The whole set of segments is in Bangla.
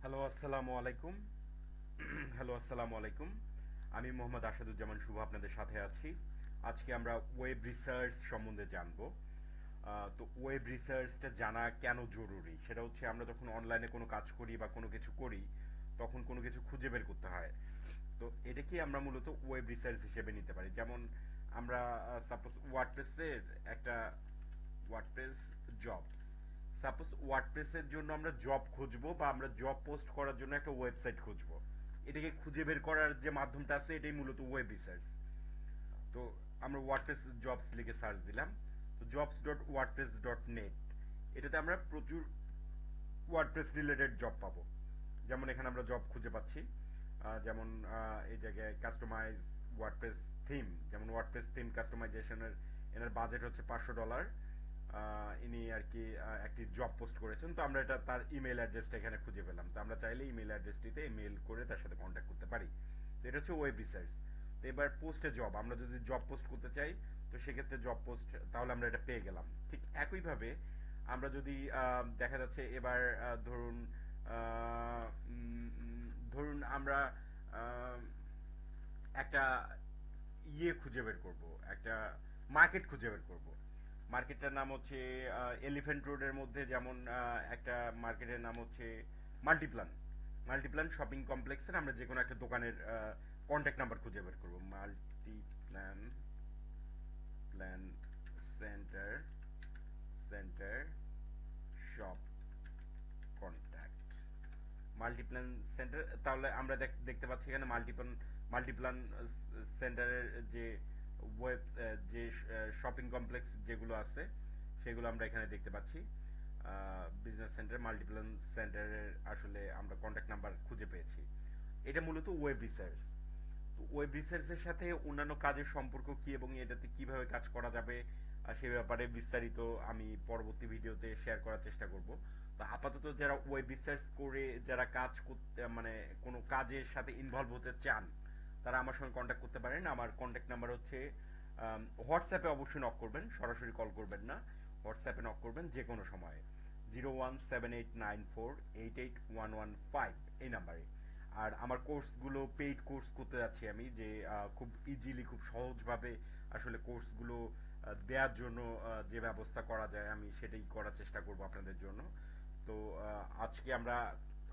হ্যালো আসসালামু আলাইকুম। হ্যালো আসসালামু আলাইকুম। আমি মোহাম্মদ আসাদুজ্জামান শুভ আপনাদের সাথে আছি। আজকে আমরা ওয়েব রিসার্চ সম্বন্ধে জানবো। তো ওয়েব রিসার্চটা জানা কেন জরুরি সেটা হচ্ছে আমরা যখন অনলাইনে কোনো কাজ করি বা কোনো কিছু করি তখন কোনো কিছু খুঁজে বের করতে হয়। তো এটাকে আমরা মূলত ওয়েব রিসার্চ হিসেবে নিতে পারি। যেমন আমরা সাপোজ ওয়ার্ডপ্রেসের একটা ওয়ার্ডপ্রেস জবস, সাপোজ ওয়ার্ডপ্রেসের জন্য আমরা জব খুঁজবো বা আমরা জব পোস্ট করার জন্য একটা ওয়েবসাইট খুঁজবো। এটাকে খুঁজে বের করার যে মাধ্যমটা আছে এটাই মূলত ওয়েব রিসার্চ। তো আমরা ওয়ার্ডপ্রেস জবস লিখে সার্চ দিলাম, তো jobs.wordpress.net, এটাতে আমরা প্রচুর ওয়ার্ডপ্রেস রিলেটেড জব পাবো। যেমন এখানে আমরা জব খুঁজে পাচ্ছি, যেমন এই জায়গায় কাস্টমাইজ ওয়ার্ডপ্রেস থিম, যেমন ওয়ার্ডপ্রেস থিম কাস্টমাইজেশনের এনার বাজেট হচ্ছে $500। ইনি আর কি একটি জব পোস্ট করেছেন, তো আমরা এটা তার ইমেল অ্যাড্রেসটা এখানে খুঁজে পেলাম, তো আমরা চাইলে ইমেল অ্যাড্রেসটিতে মেল করে তার সাথে কন্ট্যাক্ট করতে পারি। তো এটা হচ্ছে ওয়েব রিসার্চ। তো এবার পোস্টে জব, আমরা যদি জব পোস্ট করতে চাই তো সেক্ষেত্রে জব পোস্ট, তাহলে আমরা এটা পেয়ে গেলাম। ঠিক একইভাবে আমরা যদি দেখা যাচ্ছে এবার ধরুন ধরুন আমরা আহ, একটা খুঁজে বের করব, একটা মার্কেট খুঁজে বের করব। মার্কেটটার নাম হচ্ছে এলিফ্যান্ট রোডের মধ্যে, যেমন একটা মার্কেটের নাম হচ্ছে মাল্টিপ্লান। মাল্টিপ্লান শপিং কমপ্লেক্সের আমরা যে কোনো একটা দোকানের কন্ট্যাক্ট নাম্বার খুঁজে বের করব। Multiplan plan centre centre shop contact Multiplan centre. তাহলে আমরা দেখতে পাচ্ছি এখানে মাল্টিপ্ল্যান সেন্টারের যে ওয়েব যে শপিং কমপ্লেক্স যেগুলো আছে সেগুলো আমরা এখানে দেখতে পাচ্ছি। বিজনেস সেন্টার মাল্টিপ্ল্যান সেন্টারের আসলে আমরা কন্ট্যাক্ট নাম্বার খুঁজে পেয়েছি। এটা মূলত ওয়েব রিসার্চ। ওয়েব রিসার্চের সাথে অন্যান্য কাজের সম্পর্ক কি এবং এটাতে কিভাবে কাজ করা যাবে সে ব্যাপারে বিস্তারিত আমি পরবর্তী ভিডিওতে শেয়ার করার চেষ্টা করব। তো আপাতত যারা ওয়েব রিসার্চ করে যারা কাজ করতে মানে কোনো কাজের সাথে ইনভলভ হতে চান তারা আমার সঙ্গে কন্ট্যাক্ট করতে পারেন। আমার কন্ট্যাক্ট নাম্বার হচ্ছে, হোয়াটসঅ্যাপে অবশ্যই নক করবেন, সরাসরি কল করবেন না, হোয়াটসঅ্যাপে নক করবেন যে কোনো সময় 0178948811 এই নাম্বারে। আর আমার কোর্সগুলো পেইড কোর্স করতে যাচ্ছি আমি, যে খুব ইজিলি খুব সহজভাবে আসলে কোর্সগুলো দেওয়ার জন্য যে ব্যবস্থা করা যায় আমি সেটাই করার চেষ্টা করব আপনাদের জন্য। তো আজকে আমরা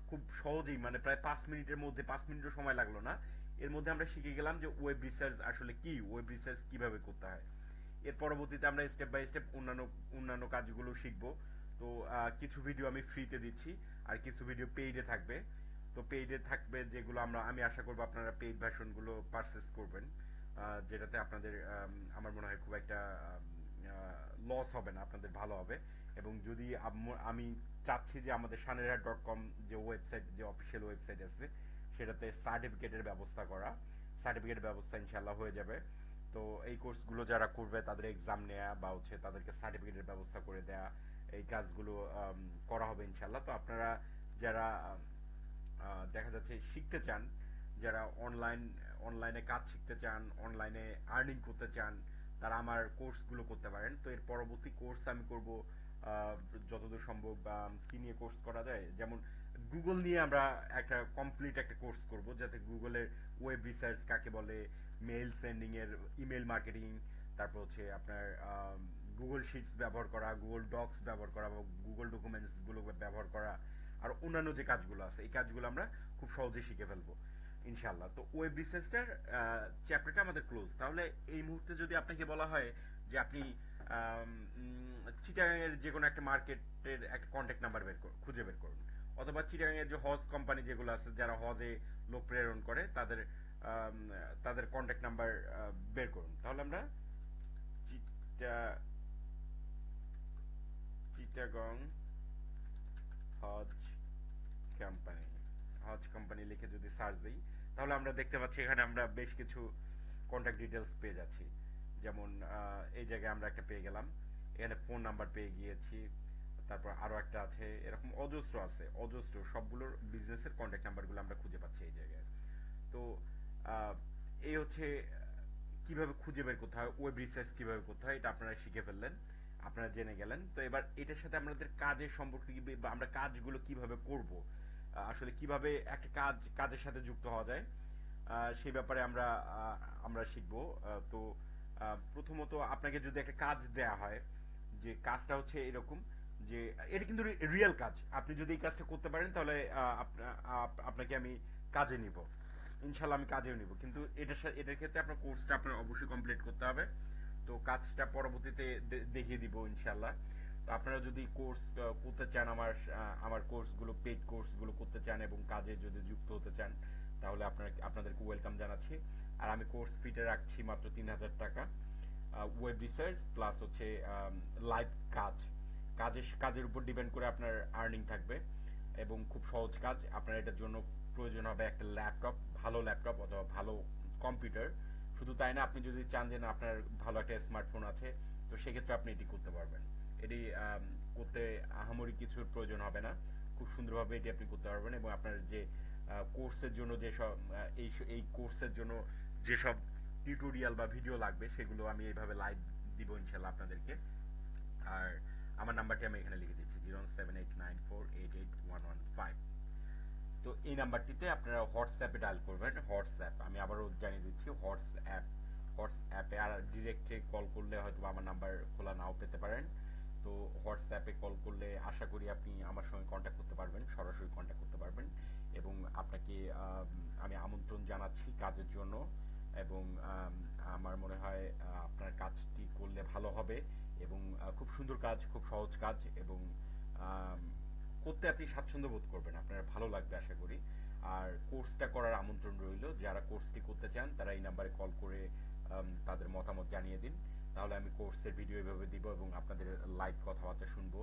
খুব সহজেই মানে প্রায় 5 মিনিটের মধ্যে, 5 মিনিটও সময় লাগলো না, এর মধ্যে আমরা শিখে গেলাম যে ওয়েব রিসার্চ আসলে কি, ওয়েব রিসার্চ কিভাবে করতে হয়। এর পরবর্তীতে আমরা স্টেপ বাই স্টেপ অন্যান্য অন্যান্য কাজগুলো শিখবো। তো কিছু ভিডিও আমি ফ্রিতে দিচ্ছি আর কিছু ভিডিও পেইডে থাকবে। তো পেইডে থাকবে যেগুলো আমি আশা করবো আপনারা পেইড ভার্সনগুলো পারচেস করবেন, যেটাতে আপনাদের আমার মনে হয় খুব একটা লস হবে না, আপনাদের ভালো হবে। এবং যদি আমি চাচ্ছি যে আমাদের সানেরহাট.com যে ওয়েবসাইট, যে অফিসিয়াল ওয়েবসাইট আছে সেটাতে সার্টিফিকেটের ব্যবস্থা করা, সার্টিফিকেটের ব্যবস্থা ইনশাল্লাহ হয়ে যাবে। তো এই কোর্সগুলো যারা করবে তাদের এক্সাম নেওয়া বা হচ্ছে তাদেরকে সার্টিফিকেটের ব্যবস্থা করে দেয়া, এই কাজগুলো করা হবে ইনশাল্লাহ। তো আপনারা যারা দেখা যাচ্ছে শিখতে চান, যারা অনলাইনে কাজ শিখতে চান, অনলাইনে আর্নিং করতে চান, তারা আমার কোর্সগুলো করতে পারেন। তো এর পরবর্তী কোর্স আমি করব যতদূর সম্ভব কি নিয়ে কোর্স করা যায়, যেমন গুগল নিয়ে আমরা একটা কমপ্লিট একটা কোর্স করব, যাতে গুগলের ওয়েব রিসার্চ কাকে বলে, মেইল সেন্ডিং এর, ইমেল মার্কেটিং, তারপর হচ্ছে আপনার গুগল শিটস ব্যবহার করা, গুগল ডক্স ব্যবহার করা বা গুগল ডকুমেন্টস গুলো ব্যবহার করা, আর অন্যান্য যে কাজগুলো আছে এই কাজগুলো আমরা খুব সহজেই শিখে ফেলবো ইনশাল্লাহ। তো ওয়েব রিসার্চটার চ্যাপ্টারটা আমাদের ক্লোজ। তাহলে এই মুহূর্তে যদি আপনাকে বলা হয় যে আপনি চিটাগাংয়ের যে কোনো একটা মার্কেটের একটা কন্ট্যাক্ট নাম্বার খুঁজে বের করুন, অথবা চিটাগাংয়ের যে হজ কোম্পানি যেগুলো আছে যারা হজে লোক প্রেরণ করে তাদের তাদের কন্ট্যাক্ট নাম্বার বের করুন, তাহলে আমরা চিটা চিটাগং হজ কোম্পানি, হজ কোম্পানি লিখে যদি সার্চ দিই তাহলে আমরা দেখতে পাচ্ছি এখানে আমরা বেশ কিছু কন্ট্যাক্ট ডিটেলস পেয়ে যাচ্ছি। যেমন এই জায়গায় আমরা একটা পেয়ে গেলাম, এখানে ফোন নাম্বার পেয়ে গিয়েছি, তারপর আরো একটা আছে, এরকম অজস্র আছে, অজস্র সবগুলোর বিজনেসের কন্ট্যাক্ট নাম্বারগুলো আমরা খুঁজে পাচ্ছি এই জায়গায়। তো আহ, এই হচ্ছে কিভাবে খুঁজে বের করতে হয়, ওয়েব রিসার্চ কিভাবে করতে হয়, এটা আপনারা শিখে ফেললেন, আপনারা জেনে গেলেন। তো এবার এটার সাথে আমাদের কাজের সম্পর্কে বা আমরা কাজগুলো কিভাবে করব আসলে কিভাবে একটা কাজের সাথে যুক্ত হওয়া যায় সেই ব্যাপারে আমরা শিখবো। তো প্রথমত আপনাকে যদি একটা কাজ দেয়া হয়, যে কাজটা হচ্ছে এরকম, যে এটা কিন্তু রিয়েল কাজ, আপনি যদি এই কাজটা করতে পারেন তাহলে আপনাকে আমি কাজে নিব, ইনশাল্লাহ আমি কাজেও নিব, কিন্তু এটার ক্ষেত্রে আপনার কোর্সটা আপনার অবশ্যই কমপ্লিট করতে হবে। তো কাজটা পরবর্তীতে দেখিয়ে দিব ইনশাল্লাহ। তো আপনারা যদি কোর্স করতে চান, আমার কোর্সগুলো, পেইড কোর্সগুলো করতে চান এবং কাজে যদি যুক্ত হতে চান, তাহলে আপনাদেরকে ওয়েলকাম জানাচ্ছি। আর আমি কোর্স ফিতে রাখছি মাত্র 3,000 টাকা। ওয়েব রিসার্চ প্লাস হচ্ছে লাইভ কাজের উপর ডিপেন্ড করে আপনার আর্নিং থাকবে, এবং খুব সহজ কাজ। আপনার এটার জন্য প্রয়োজন হবে একটা ল্যাপটপ, ভালো ল্যাপটপ অথবা ভালো কম্পিউটার। শুধু তাই না, আপনি যদি চান যে না আপনার ভালো একটা স্মার্টফোন আছে, তো সেক্ষেত্রে আপনি এটি করতে পারবেন। এটি করতে আহামরি কিছুর প্রয়োজন হবে না, খুব সুন্দরভাবে এটি আপনি করতে পারবেন। এবং আপনার যে কোর্সের জন্য যেসব এই কোর্সের জন্য যেসব টিউটোরিয়াল বা ভিডিও লাগবে, সেগুলো আমি এইভাবে লাইভ দিব ইনশাল্লাহ আপনাদেরকে। আর আমার নাম্বারটি আমি এখানে লিখে দিচ্ছি, 07894881115। তো এই নাম্বারটিতে আপনারা হোয়াটসঅ্যাপে ডায়াল করবেন। হোয়াটসঅ্যাপ আমি আবারও জানিয়ে দিচ্ছি, হোয়াটসঅ্যাপে আর ডিরেক্টে কল করলে হয়তো আমার নাম্বার খোলা নাও পেতে পারেন। তো হোয়াটসঅ্যাপে কল করলে আশা করি আপনি আমার সঙ্গে কন্ট্যাক্ট করতে পারবেন, সরাসরি কন্ট্যাক্ট করতে পারবেন। এবং আপনাকে আমি আমন্ত্রণ জানাচ্ছি কাজের জন্য। এবং আমার মনে হয় আপনার কাজটি করলে ভালো হবে, এবং খুব সুন্দর কাজ, খুব সহজ কাজ, এবং আম, করতে আপনি স্বাচ্ছন্দ্য বোধ করবেন, আপনার ভালো লাগবে আশা করি। আর কোর্সটা করার আমন্ত্রণ রইল, যারা কোর্সটি করতে চান তারা এই নাম্বারে কল করে তাদের মতামত জানিয়ে দিন। তাহলে আমি কোর্সের ভিডিও এভাবে দিব এবং আপনাদের লাইভ কথাবার্তা শুনবো,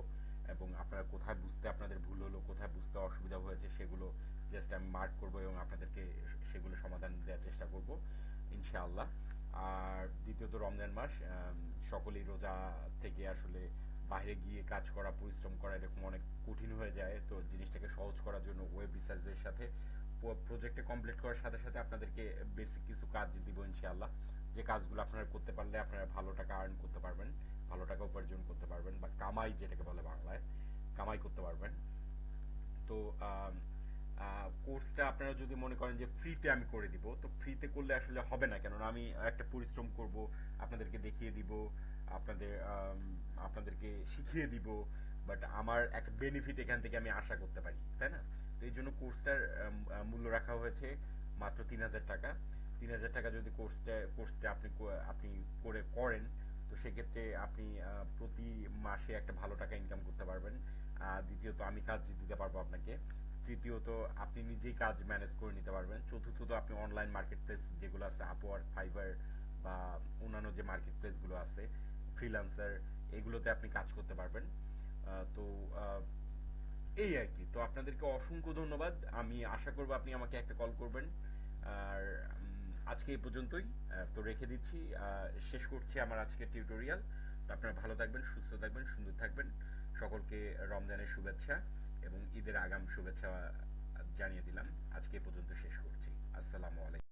এবং আপনারা কোথায় বুঝতে আপনাদের ভুল হলো, কোথায় বুঝতে অসুবিধা হয়েছে, সেগুলো জাস্ট আমি মার্ক করবো এবং আপনাদেরকে সেগুলো সমাধান দেওয়ার চেষ্টা করব ইনশাআল্লাহ। আর দ্বিতীয়ত রমজান মাস, সকলেই রোজা থেকে আসলে বাইরে গিয়ে কাজ করা, পরিশ্রম করা এরকম অনেক কঠিন হয়ে যায়। তো জিনিসটাকে সহজ করার জন্য ওয়েব রিসার্চের সাথে প্রজেক্টে কমপ্লিট করার সাথে সাথে আপনাদেরকে বেসিক কিছু কাজ দিব ইনশাআল্লাহ, যে কাজগুলো আপনারা করতে পারলে আপনারা ভালো টাকা আর্ন করতে পারবেন, ভালো টাকা উপার্জন করতে পারবেন, বা কামাই যেটাকে বলে বাংলায়, কামাই করতে পারবেন। তো কোর্সটা আপনারা যদি মনে করেন যে ফ্রিতে আমি করে দিব, তো ফ্রিতে করলে আসলে হবে না, কেননা আমি একটা পরিশ্রম করব, আপনাদেরকে দেখিয়ে দিব, আপনাদেরকে শিখিয়ে দিব, বাট আমার একটা বেনিফিট এখান থেকে আমি আশা করতে পারি, তাই না? তো এই জন্য কোর্সটার মূল্য রাখা হয়েছে মাত্র 3,000 টাকা। 3,000 টাকা যদি কোর্সটা আপনি করেন, তো সেক্ষেত্রে আপনি প্রতি মাসে একটা ভালো টাকা ইনকাম করতে পারবেন। দ্বিতীয়ত আমি কাজ দিতে পারবো আপনাকে। তৃতীয়ত আপনি নিজেই কাজ ম্যানেজ করে নিতে পারবেন। চতুর্থত আপনি অনলাইন মার্কেট প্লেস যেগুলো আছে, আপওয়ার্ক, ফাইবার বা অন্যান্য যে মার্কেট প্লেসগুলো আছে, ফ্রিল্যান্সার, এগুলোতে আপনি কাজ করতে পারবেন। তো এই আর কি। তো আপনাদেরকে অসংখ্য ধন্যবাদ, আমি আশা করবো আপনি আমাকে একটা কল করবেন। আর আজকে এই পর্যন্তই। তো রেখে দিচ্ছি, শেষ করছি আমার আজকের টিউটোরিয়াল। তো আপনারা ভালো থাকবেন, সুস্থ থাকবেন, সুন্দর থাকবেন। সকলকে রমজানের শুভেচ্ছা এবং ঈদের আগাম শুভেচ্ছা জানিয়ে দিলাম। আজকে এ পর্যন্ত শেষ করছি। আসসালামু আলাইকুম।